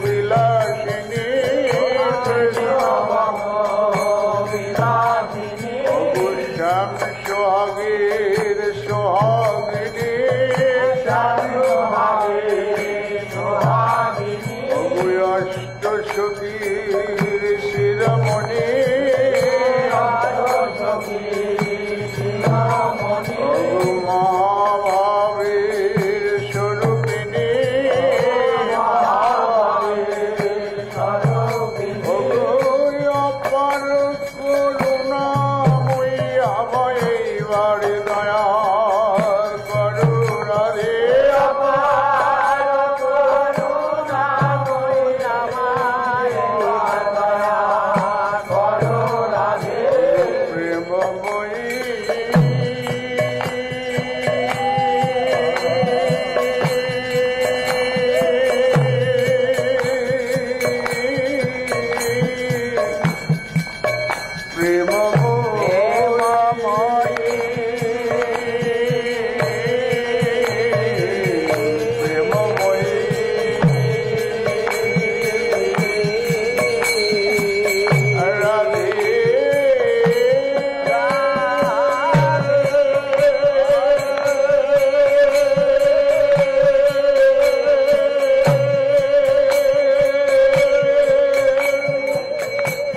বিলাসিনী শ্যাম সোহাগীর সোহাগিনী অষ্ট সখীর শিরোমণি মহাভাবীর স্বরূপিণী অপার করুণাময়ী আমায় এইবার দয়া করু রাধে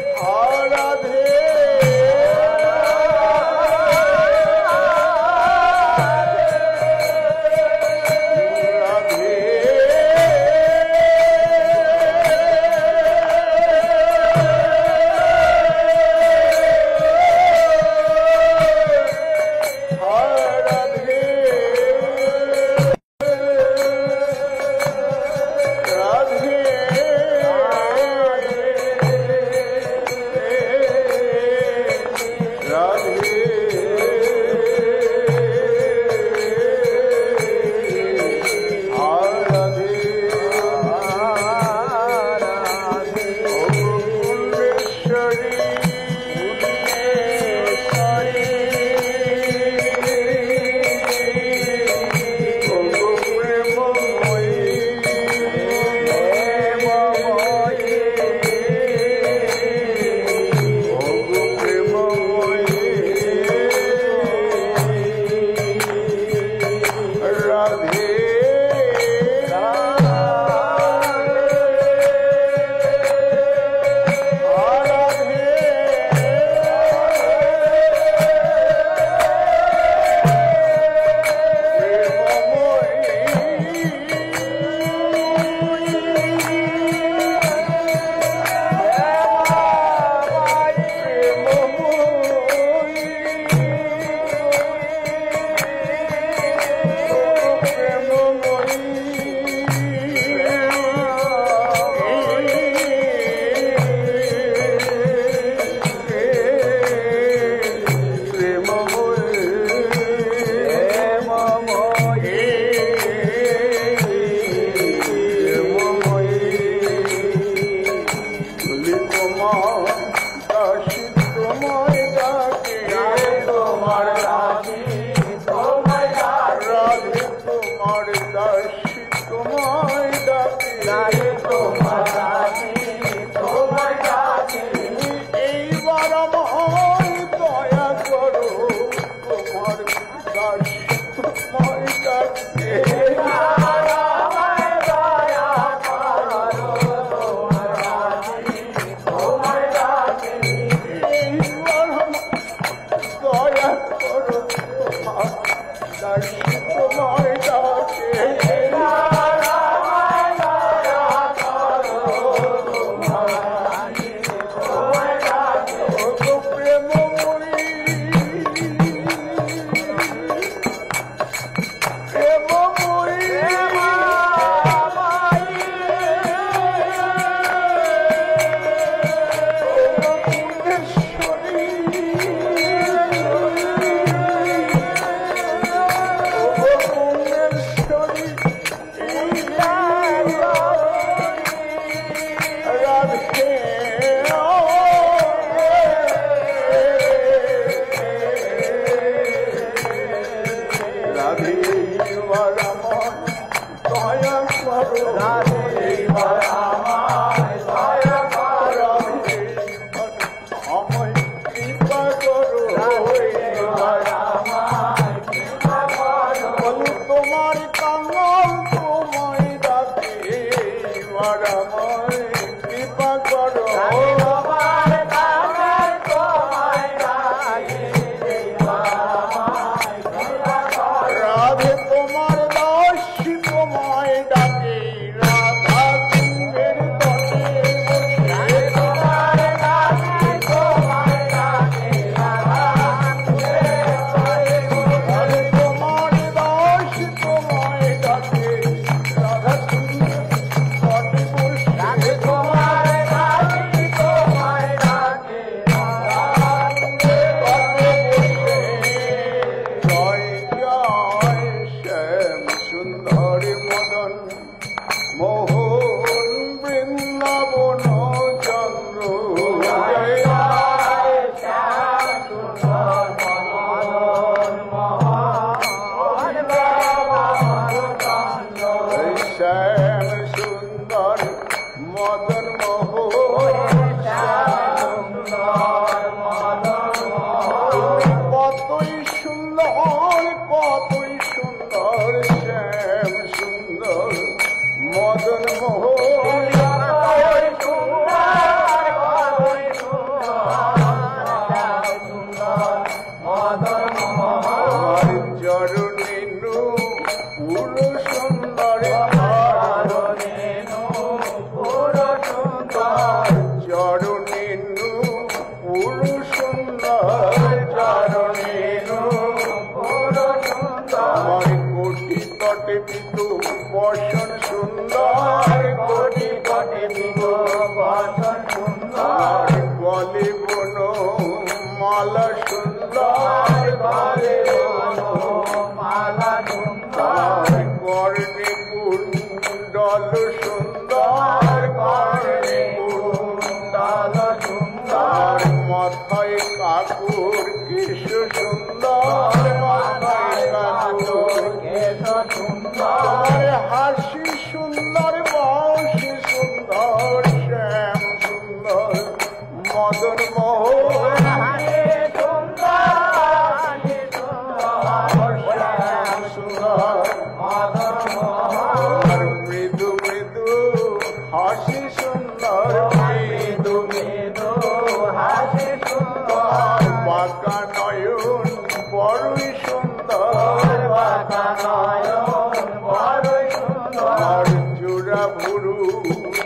Hare করো এইবার আমায় দয়া করো আমায় কৃপা করো এইবার আমায় কৃপা করো বলো তোমার কাঙ্গাল তোমায় ডাকে এইবার আমায় কৃপা করো তোমার কাঙ্গাল তোমায় ডাকে এইবার আমায় কৃপা করো রাধে তোমার দাসী তোমায় ডাকে রাধা কুঞ্জের তটে বসে তোমার দাসী তোমায় ডাকে রাধা কুঞ্জের তটে বসে তোমার দাসী তোমায় ডাকে রাধা কুঞ্জের তটে বসে তোমার দাসী তোমায় ডাকে রাধা কুঞ্জের তটে বসে জয় জয় শ্যাম সুন্দর মদন মোহন বৃন্দাবন চন্দ্র জয় জয় শ্যাম সুন্দর মদন মোহন বৃন্দাবন চন্দ্র শ্যাম সুন্দর মদন মোহন শ্যাম সুন্দর মদন মোহন কতই সুন্দর শ্যাম সুন্দর মদন মোহন কতই সুন্দর মদন মোহন চরণেনু পুরো সুন্দর চরণেনু পুরো সুন্দর চরণেনু পুরো সুন্দর চরণেনু পুরো সুন্দর কোটি তটে পিতু বসন সুন্দর কোটি তটে পিতু বসন সুন্দর গলে বন মালা সুন্দর গলে বন মালা সুন্দর কর্ণে কুণ্ডল সুন্দর কর্ণে কুণ্ডল সুন্দর মাথায় কাকুর কেশ সুন্দর মাথায় কাকুর কেশ সুন্দর হাসি সুন্দর বাঁশি সুন্দর শ্যাম সুন্দর মদন মোহন শ্যাম সুন্দর মদন মোহন মৃদু মৃদু হাসি সুন্দর মৃদু মৃদু হাসি সুন্দর বাঁকা নয়ন বড়ই সুন্দর বাঁকা নয়ন বড়ই সুন্দর জোড়া ভুরু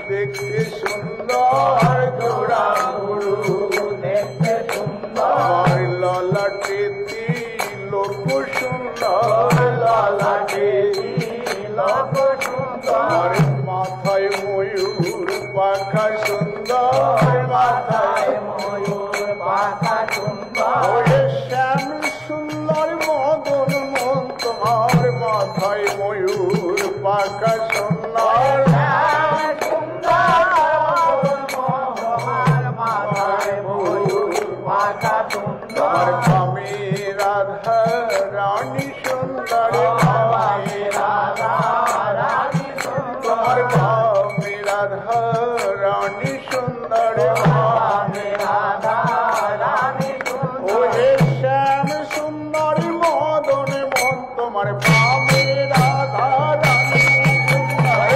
দেখতে সুন্দর জোড়া ভুরু দেখতে সুন্দর ললাটে লোক সুন্দর ললাটে লোক সুন্দর মাথায় ময়ূর পাখা সুন্দর মাথায় ময়ূর পাখা সুন্দর শ্যাম সুন্দর মদন মোহন তোমার মাথায় ময়ূর পাখা সুন্দর মাথায় ময়ূর পাখা সুন্দর স্বামী রাধা রানী সুন্দর স্বামী রাধা রানী সুন্দর স্বামী রাধা রানী সুন্দর স্বামী রাধা রানী সুন্দর ওহে শ্যাম সুন্দর মদন মোহন তোমার স্বামী রাধা রানী সুন্দর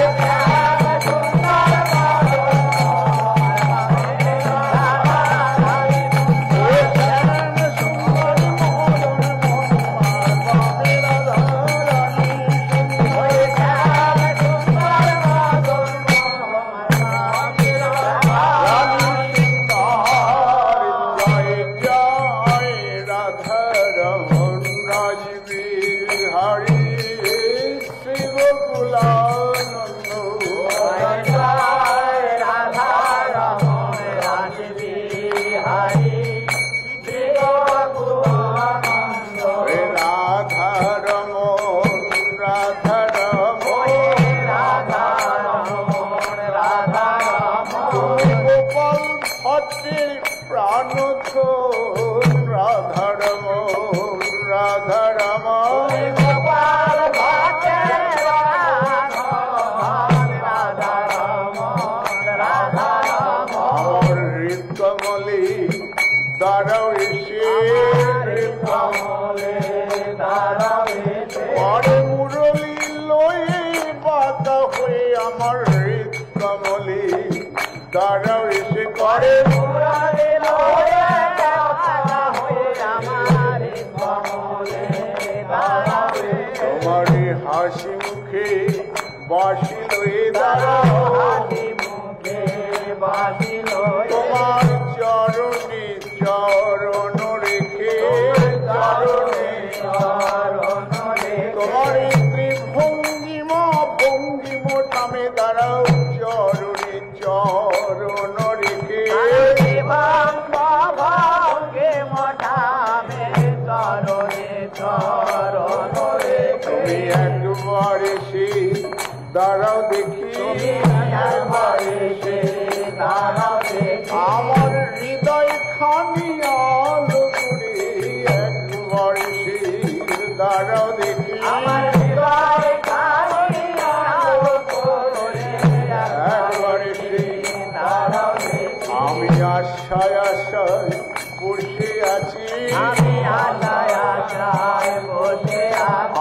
আমার হৃদ কমলে দাঁড়াও এসে করে তোমারই হাসি মুখে বাসিল এ দাঁড়াও তোমার চরণে চরণ রেখে তোমার ভঙ্গিমা ভঙ্গিমোটামে দাঁড়াও চরণে চরণ রেখে তুমি একবার এসে দাঁড়াও দেখি আমার হৃদয় খানি আলো করে একবার এসে দাঁড়াও দেখি একবার এসে আমি আশায় আশায় বসে আছি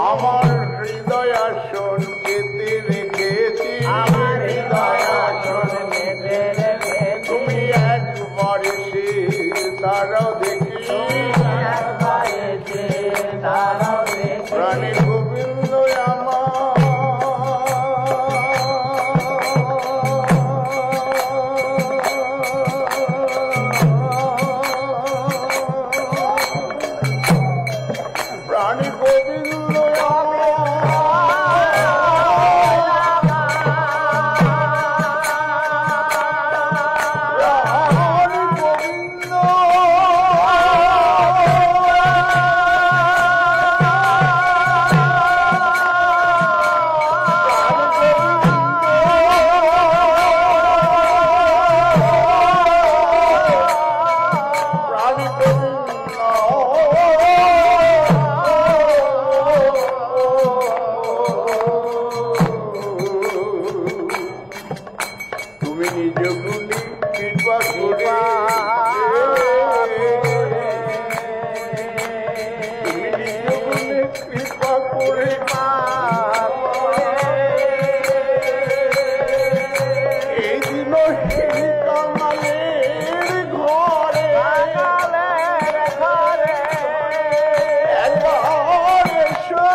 আমার হৃদয় আসন পেতে রেখেছি তুমি একবার এসে দাঁড়াও দেখি প্রাণী গোবিন্দ প্রাণী গোবিন্দ তুমি নিজ গুণে কৃপা করে তুমি নিজ গুণে কৃপা করে এই দিন সেই কামালের ঘরে একবার এসো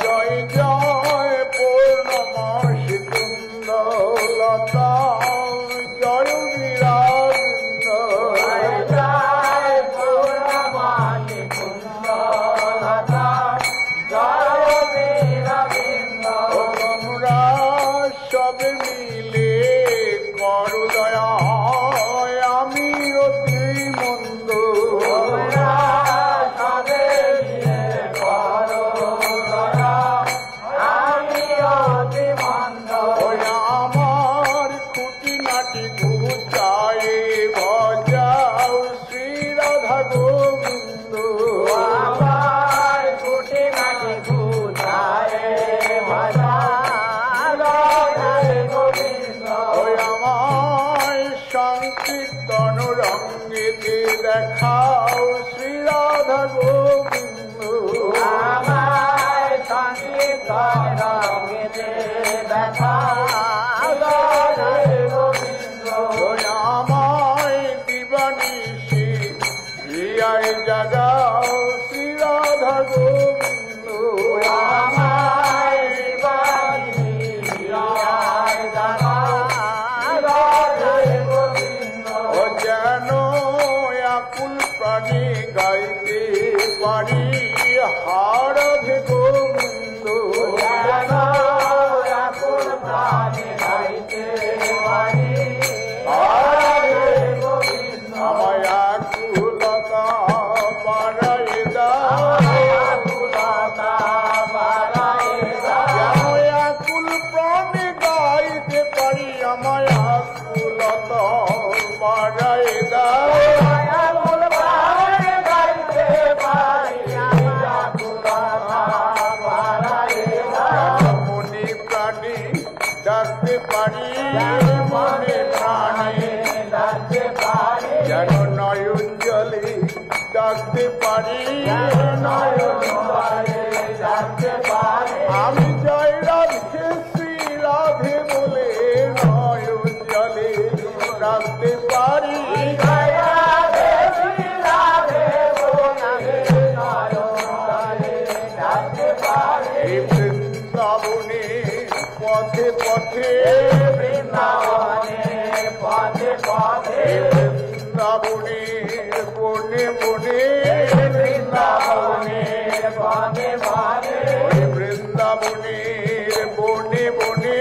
জয় জয় পূর্ণমাসী কুন্দলতা জয় বিরাজ তোমরা সবে মিলে করো দয়া আমি অতি মন্দ আমার খুঁটি নাটি ঘুচায় ভজাও শ্রী রাধা গোবিন্দ আমায় সংকীর্তন রঙ্গেতে দেখাও শ্রী রাধা গোবিন্দ আমায় দিবানিশি হিয়ায় জাগাও শ্রী রাধা গোবিন্দ ও যেন আকুল প্রাণী গাইতে পারি হারাধে গোবিন্দ আমায় আকুলতা বাড়াই দাও যেন আকুল প্রাণী গাইতে পারি আমায় আকুলতা বাড়াই দাও মনে প্রাণী ডাকতে পারি মনে প্রাণী যেন নয়ন জলে ডাকতে পারি আমি জয় রাধে শ্রী রাধে বলে নয়ন জলে ডাকতে পারি এই বৃন্দাবনে পথে পথে বৃন্দাবনে বনে বনে ওই বৃন্দাবনের বনে বনে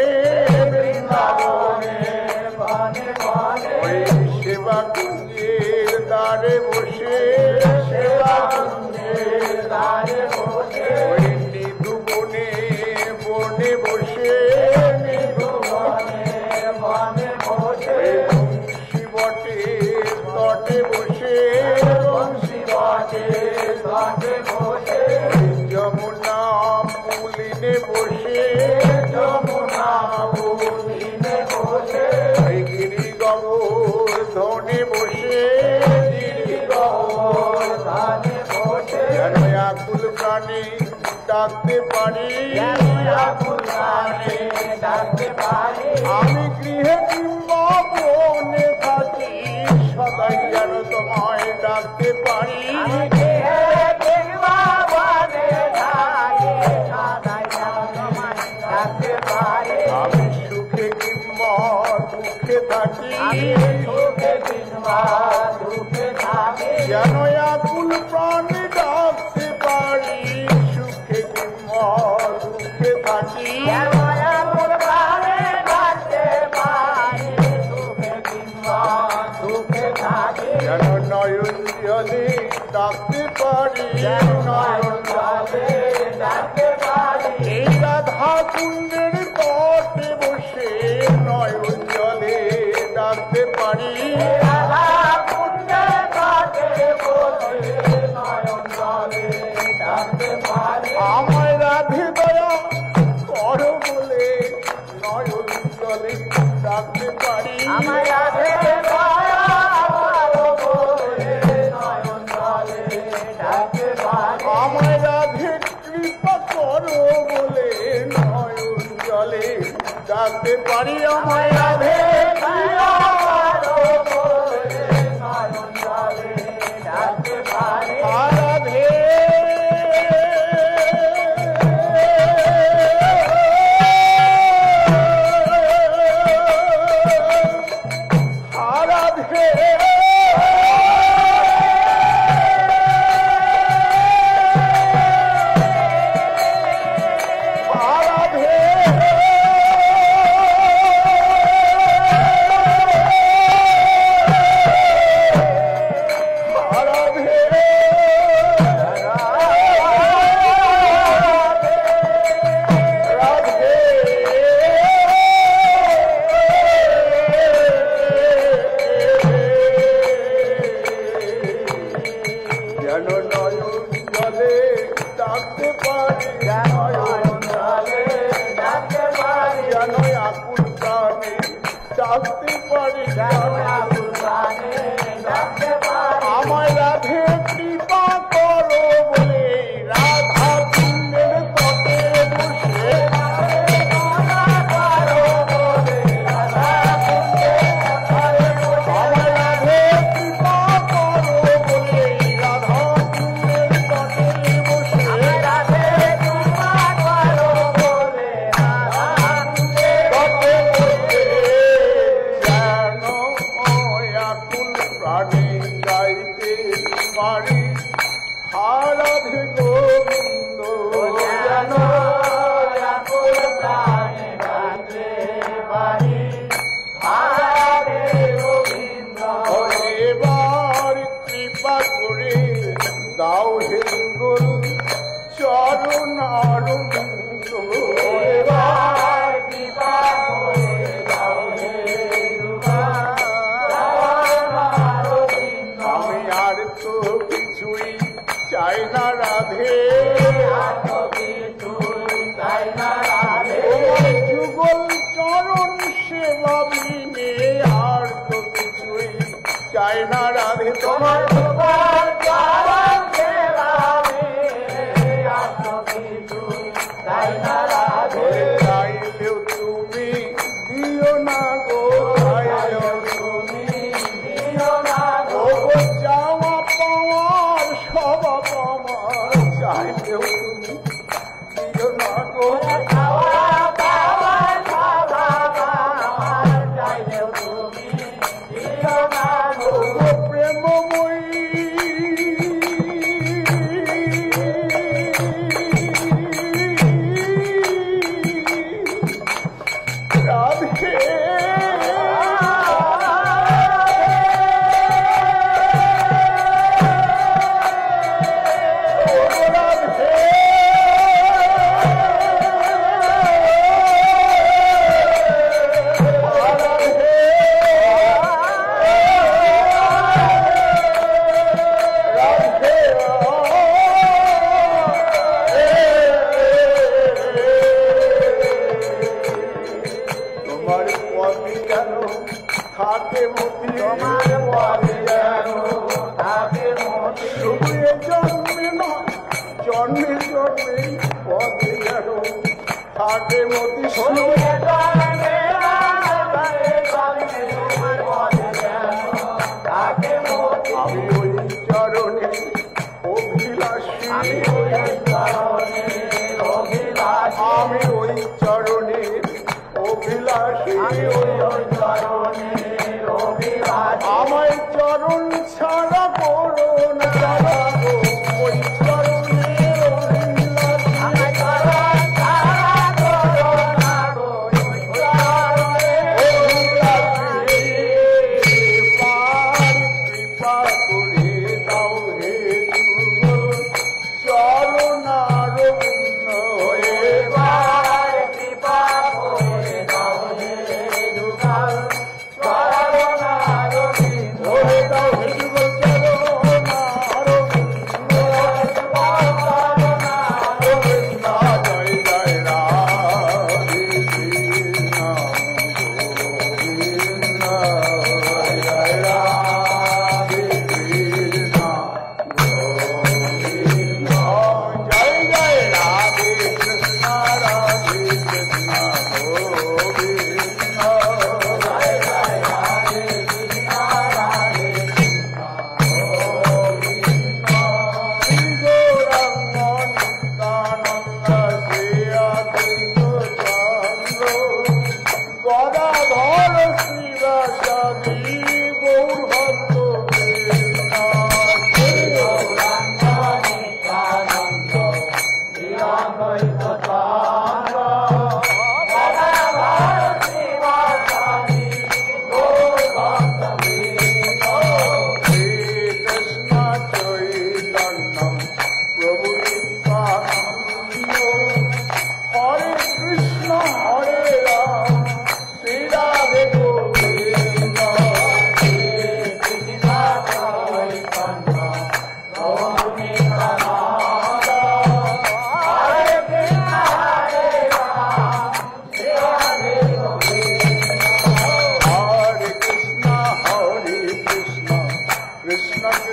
ওই সেবা কুঞ্জের দ্বারে বসে ওই নিধু বনে বনে বসে শিবটে তটে বসে যমুনা পুলিনে বসে গিরি গোবর্ধনে বসে যেন আকুল প্রাণী ডাকতে পারি আমি গৃহে কিংবা বনে থাকি সদাই যেন তোমায় ডাকতে পারি আমি সুখে কিংবা দুঃখে থাকি যেন আকুল প্রাণী ডাকতে পারি সুখে কিংবা দুঃখে থাকি যেন নয়ন জলে ডাকতে পারি এই রাধা কুণ্ডের তটে বসে নয়ন জলে ডাকতে পারি আমায় রাধে দয়া করো বলে নয়ন জলে ডাকতে পারি আমায় রাধে কৃপা করো বলে নয়ন জলে ডাকতে পারি আমায় রাধে আমায় রাধে কৃপা করো বলে রাধা কুণ্ডের তটে বসে আমায় রাধে কৃপা করো বলে রাধা কুণ্ডের তটে বসে প্রাণী গাইতে পারি রাধে গোবিন্দ যেন এবার কৃপা করে দাও হিন্দু চরণ আরবিন্দ এবার কৃপা করে দাও আমি আর তো কিছুই চাই না রাধে যুগল চরণ সেবা বিনে আর তো কিছুই চাই না রাধে তোমার চাইলেও তুমি দিও না গো যাওয়া পাওয়ার সব আমার চাইলেও তুমি দিও না গো প্রেমময়ী রাধে থাকে মতি তোমার পদে যেন থাকে মতি শুধু এ জন্মে নয় জন্মে জন্মে পদে যেন থাকে মতি শুধু এ জন্মে থাকে মতি আমি ওই চরণে অভিলাষী আমি ওই চরণে অভিলাষী আমায় চরণ ছাড়া করো না ওই চরণে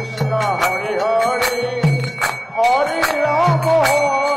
Krishna Hare Hare Hare Rama